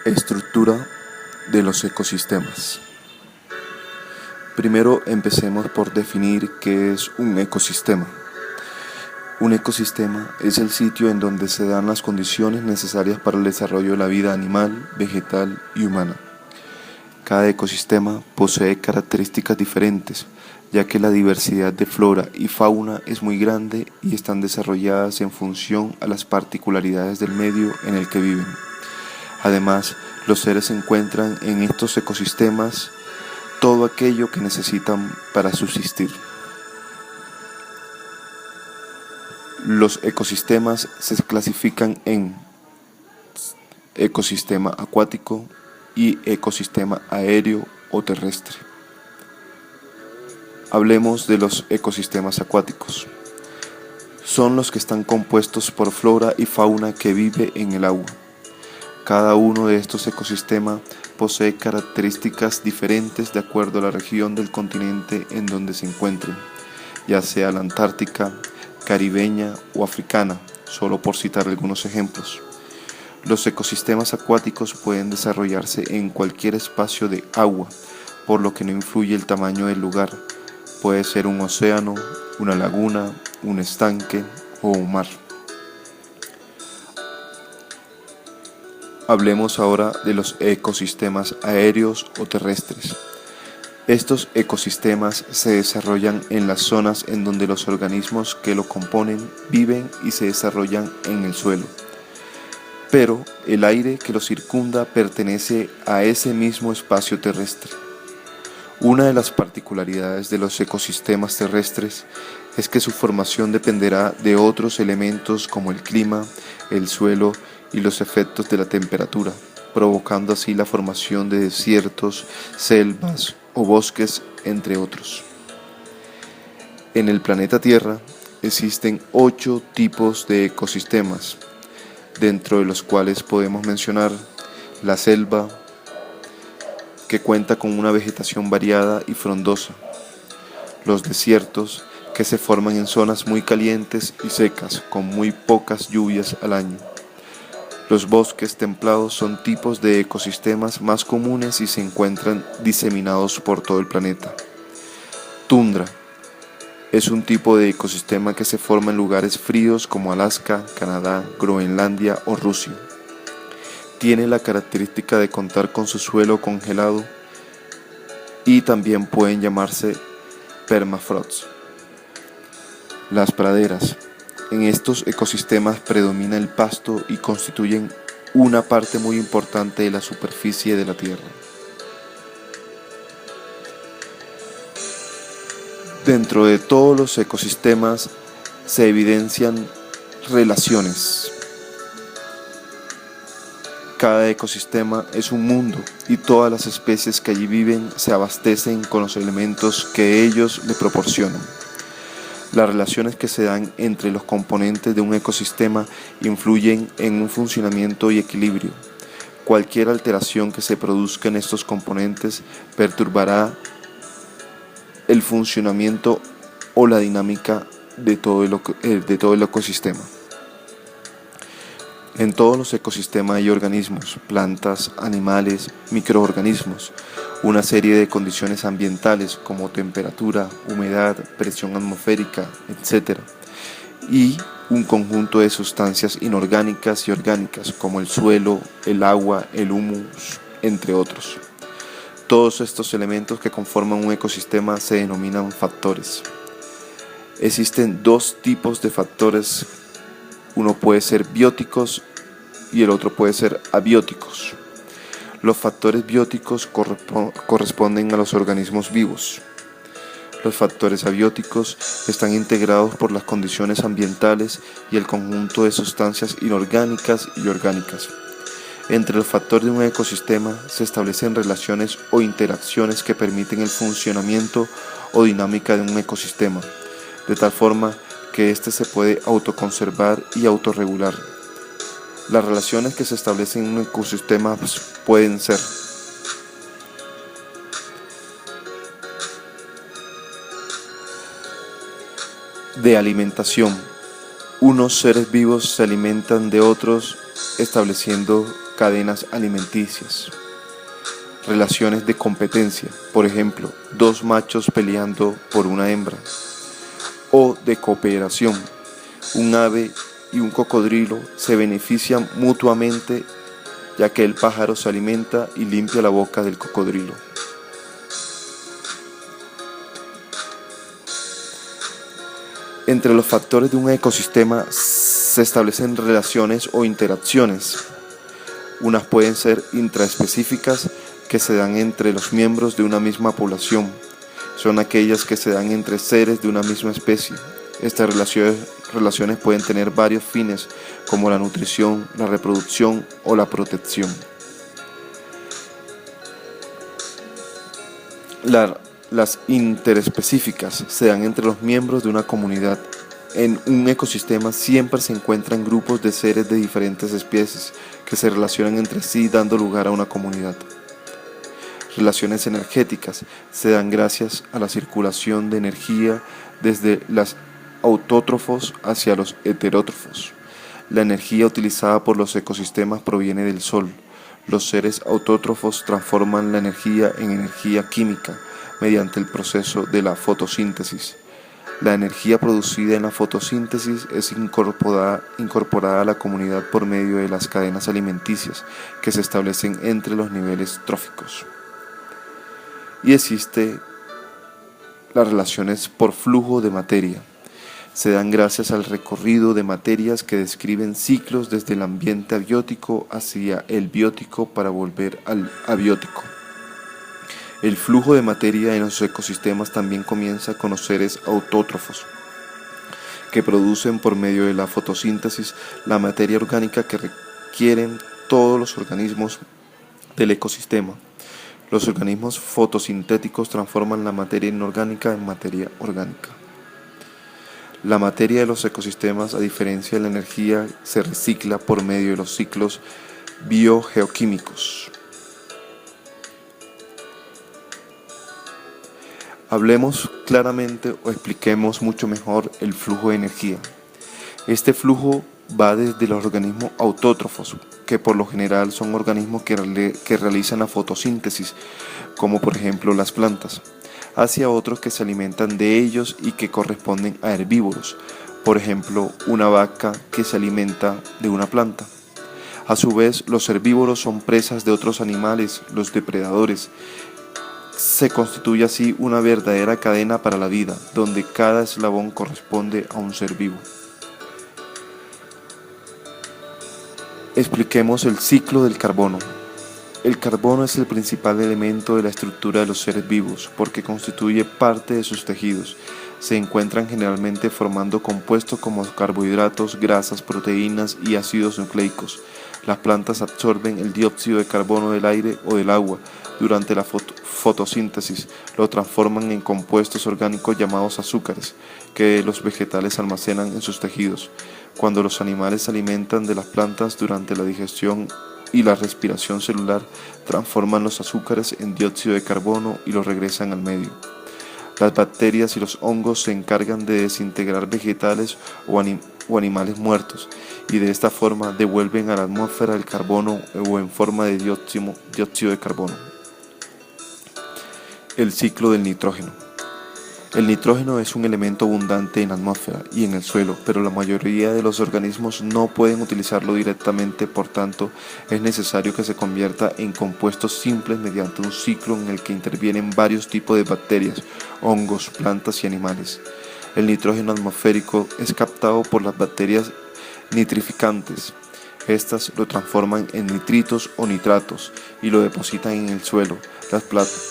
Estructura de los ecosistemas. Primero empecemos por definir qué es un ecosistema. Un ecosistema es el sitio en donde se dan las condiciones necesarias para el desarrollo de la vida animal, vegetal y humana. Cada ecosistema posee características diferentes, ya que la diversidad de flora y fauna es muy grande y están desarrolladas en función a las particularidades del medio en el que viven. Además, los seres encuentran en estos ecosistemas todo aquello que necesitan para subsistir. Los ecosistemas se clasifican en ecosistema acuático y ecosistema aéreo o terrestre. Hablemos de los ecosistemas acuáticos. Son los que están compuestos por flora y fauna que vive en el agua. Cada uno de estos ecosistemas posee características diferentes de acuerdo a la región del continente en donde se encuentren, ya sea la antártica, caribeña o africana, solo por citar algunos ejemplos. Los ecosistemas acuáticos pueden desarrollarse en cualquier espacio de agua, por lo que no influye el tamaño del lugar. Puede ser un océano, una laguna, un estanque o un mar. Hablemos ahora de los ecosistemas aéreos o terrestres. Estos ecosistemas se desarrollan en las zonas en donde los organismos que lo componen viven y se desarrollan en el suelo. Pero el aire que los circunda pertenece a ese mismo espacio terrestre. Una de las particularidades de los ecosistemas terrestres es que su formación dependerá de otros elementos como el clima, el suelo y los efectos de la temperatura, provocando así la formación de desiertos, selvas o bosques, entre otros. En el planeta Tierra existen 8 tipos de ecosistemas, dentro de los cuales podemos mencionar la selva, que cuenta con una vegetación variada y frondosa, los desiertos, que se forman en zonas muy calientes y secas, con muy pocas lluvias al año. Los bosques templados son tipos de ecosistemas más comunes y se encuentran diseminados por todo el planeta. Tundra es un tipo de ecosistema que se forma en lugares fríos como Alaska, Canadá, Groenlandia o Rusia. Tiene la característica de contar con su suelo congelado y también pueden llamarse permafrost. Las praderas. En estos ecosistemas predomina el pasto y constituyen una parte muy importante de la superficie de la Tierra. Dentro de todos los ecosistemas se evidencian relaciones. Cada ecosistema es un mundo y todas las especies que allí viven se abastecen con los elementos que ellos le proporcionan. Las relaciones que se dan entre los componentes de un ecosistema influyen en un funcionamiento y equilibrio. Cualquier alteración que se produzca en estos componentes perturbará el funcionamiento o la dinámica de todo el ecosistema. En todos los ecosistemas hay organismos, plantas, animales, microorganismos, una serie de condiciones ambientales como temperatura, humedad, presión atmosférica, etc. Y un conjunto de sustancias inorgánicas y orgánicas como el suelo, el agua, el humus, entre otros. Todos estos elementos que conforman un ecosistema se denominan factores. Existen 2 tipos de factores. Uno puede ser bióticos y el otro puede ser abióticos. Los factores bióticos corresponden a los organismos vivos. Los factores abióticos están integrados por las condiciones ambientales y el conjunto de sustancias inorgánicas y orgánicas. Entre los factores de un ecosistema se establecen relaciones o interacciones que permiten el funcionamiento o dinámica de un ecosistema, de tal forma que éste se puede autoconservar y autorregular. Las relaciones que se establecen en un ecosistema pueden ser de alimentación. Unos seres vivos se alimentan de otros estableciendo cadenas alimenticias. Relaciones de competencia, por ejemplo, dos machos peleando por una hembra. O de cooperación, un ave y un cocodrilo se benefician mutuamente, ya que el pájaro se alimenta y limpia la boca del cocodrilo. Entre los factores de un ecosistema se establecen relaciones o interacciones. Unas pueden ser intraespecíficas, que se dan entre los miembros de una misma población. Son aquellas que se dan entre seres de una misma especie. Estas relaciones pueden tener varios fines, como la nutrición, la reproducción o la protección. Las interespecíficas se dan entre los miembros de una comunidad. En un ecosistema siempre se encuentran grupos de seres de diferentes especies que se relacionan entre sí, dando lugar a una comunidad. Relaciones energéticas se dan gracias a la circulación de energía desde los autótrofos hacia los heterótrofos. La energía utilizada por los ecosistemas proviene del Sol. Los seres autótrofos transforman la energía en energía química mediante el proceso de la fotosíntesis. La energía producida en la fotosíntesis es incorporada a la comunidad por medio de las cadenas alimenticias que se establecen entre los niveles tróficos. Y existe las relaciones por flujo de materia. Se dan gracias al recorrido de materias que describen ciclos desde el ambiente abiótico hacia el biótico para volver al abiótico. El flujo de materia en los ecosistemas también comienza con los seres autótrofos, que producen por medio de la fotosíntesis la materia orgánica que requieren todos los organismos del ecosistema. Los organismos fotosintéticos transforman la materia inorgánica en materia orgánica. La materia de los ecosistemas, a diferencia de la energía, se recicla por medio de los ciclos biogeoquímicos. Hablemos claramente o expliquemos mucho mejor el flujo de energía. Este flujo va desde los organismos autótrofos, que por lo general son organismos que realizan la fotosíntesis, como por ejemplo las plantas, hacia otros que se alimentan de ellos y que corresponden a herbívoros, por ejemplo una vaca que se alimenta de una planta. A su vez, los herbívoros son presas de otros animales, los depredadores. Se constituye así una verdadera cadena para la vida, donde cada eslabón corresponde a un ser vivo. Expliquemos el ciclo del carbono. El carbono es el principal elemento de la estructura de los seres vivos porque constituye parte de sus tejidos. Se encuentran generalmente formando compuestos como carbohidratos, grasas, proteínas y ácidos nucleicos. Las plantas absorben el dióxido de carbono del aire o del agua durante la fotosíntesis, lo transforman en compuestos orgánicos llamados azúcares, que los vegetales almacenan en sus tejidos. Cuando los animales se alimentan de las plantas durante la digestión y la respiración celular, transforman los azúcares en dióxido de carbono y los regresan al medio. Las bacterias y los hongos se encargan de desintegrar vegetales o animales muertos y de esta forma devuelven a la atmósfera el carbono o en forma de dióxido de carbono. El ciclo del nitrógeno. El nitrógeno es un elemento abundante en la atmósfera y en el suelo, pero la mayoría de los organismos no pueden utilizarlo directamente, por tanto, es necesario que se convierta en compuestos simples mediante un ciclo en el que intervienen varios tipos de bacterias, hongos, plantas y animales. El nitrógeno atmosférico es captado por las bacterias nitrificantes. Estas lo transforman en nitritos o nitratos y lo depositan en el suelo.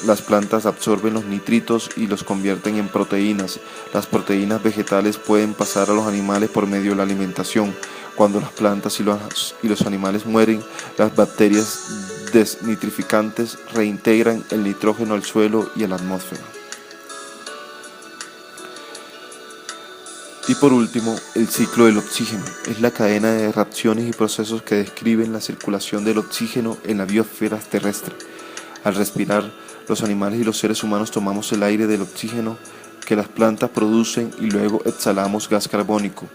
Las plantas absorben los nitritos y los convierten en proteínas. Las proteínas vegetales pueden pasar a los animales por medio de la alimentación. Cuando las plantas y los animales mueren, las bacterias desnitrificantes reintegran el nitrógeno al suelo y a la atmósfera. Y por último, el ciclo del oxígeno. Es la cadena de reacciones y procesos que describen la circulación del oxígeno en la biosfera terrestre. Al respirar, los animales y los seres humanos tomamos el aire del oxígeno que las plantas producen y luego exhalamos gas carbónico.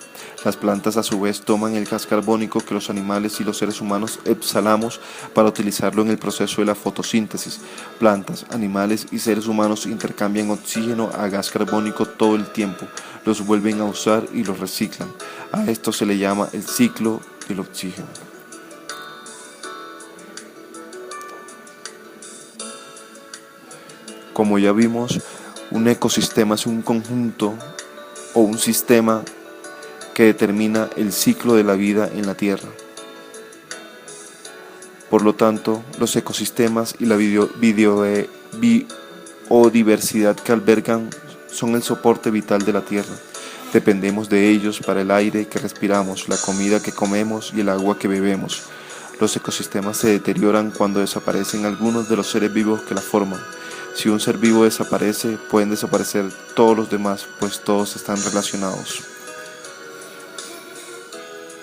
Las plantas a su vez toman el gas carbónico que los animales y los seres humanos exhalamos para utilizarlo en el proceso de la fotosíntesis. Plantas, animales y seres humanos intercambian oxígeno a gas carbónico todo el tiempo, los vuelven a usar y los reciclan. A esto se le llama el ciclo del oxígeno. Como ya vimos, un ecosistema es un conjunto o un sistema que determina el ciclo de la vida en la Tierra. Por lo tanto, los ecosistemas y la biodiversidad que albergan son el soporte vital de la Tierra. Dependemos de ellos para el aire que respiramos, la comida que comemos y el agua que bebemos. Los ecosistemas se deterioran cuando desaparecen algunos de los seres vivos que la forman. Si un ser vivo desaparece, pueden desaparecer todos los demás, pues todos están relacionados.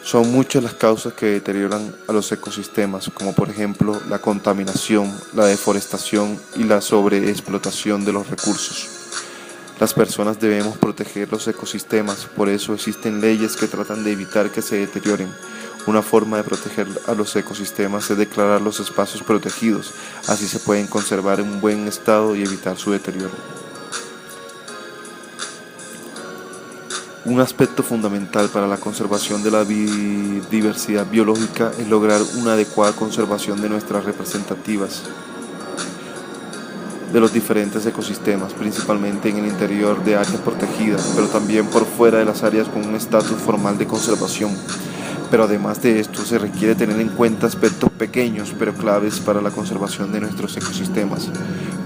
Son muchas las causas que deterioran a los ecosistemas, como por ejemplo la contaminación, la deforestación y la sobreexplotación de los recursos. Las personas debemos proteger los ecosistemas, por eso existen leyes que tratan de evitar que se deterioren. Una forma de proteger a los ecosistemas es declarar los espacios protegidos, así se pueden conservar en un buen estado y evitar su deterioro. Un aspecto fundamental para la conservación de la biodiversidad biológica es lograr una adecuada conservación de nuestras representativas de los diferentes ecosistemas, principalmente en el interior de áreas protegidas, pero también por fuera de las áreas con un estatus formal de conservación. Pero además de esto, se requiere tener en cuenta aspectos pequeños pero claves para la conservación de nuestros ecosistemas,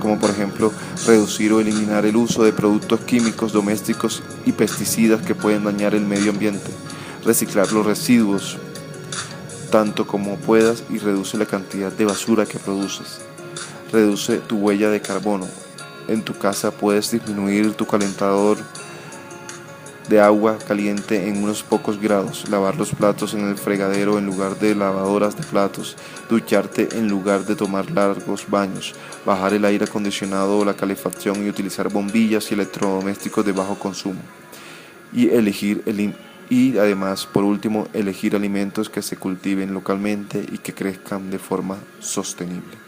como por ejemplo reducir o eliminar el uso de productos químicos domésticos y pesticidas que pueden dañar el medio ambiente, reciclar los residuos tanto como puedas y reduce la cantidad de basura que produces. Reduce tu huella de carbono. En tu casa puedes disminuir tu calentador de agua caliente en unos pocos grados, lavar los platos en el fregadero en lugar de lavadoras de platos, ducharte en lugar de tomar largos baños, bajar el aire acondicionado o la calefacción y utilizar bombillas y electrodomésticos de bajo consumo. Y además, por último, elegir alimentos que se cultiven localmente y que crezcan de forma sostenible.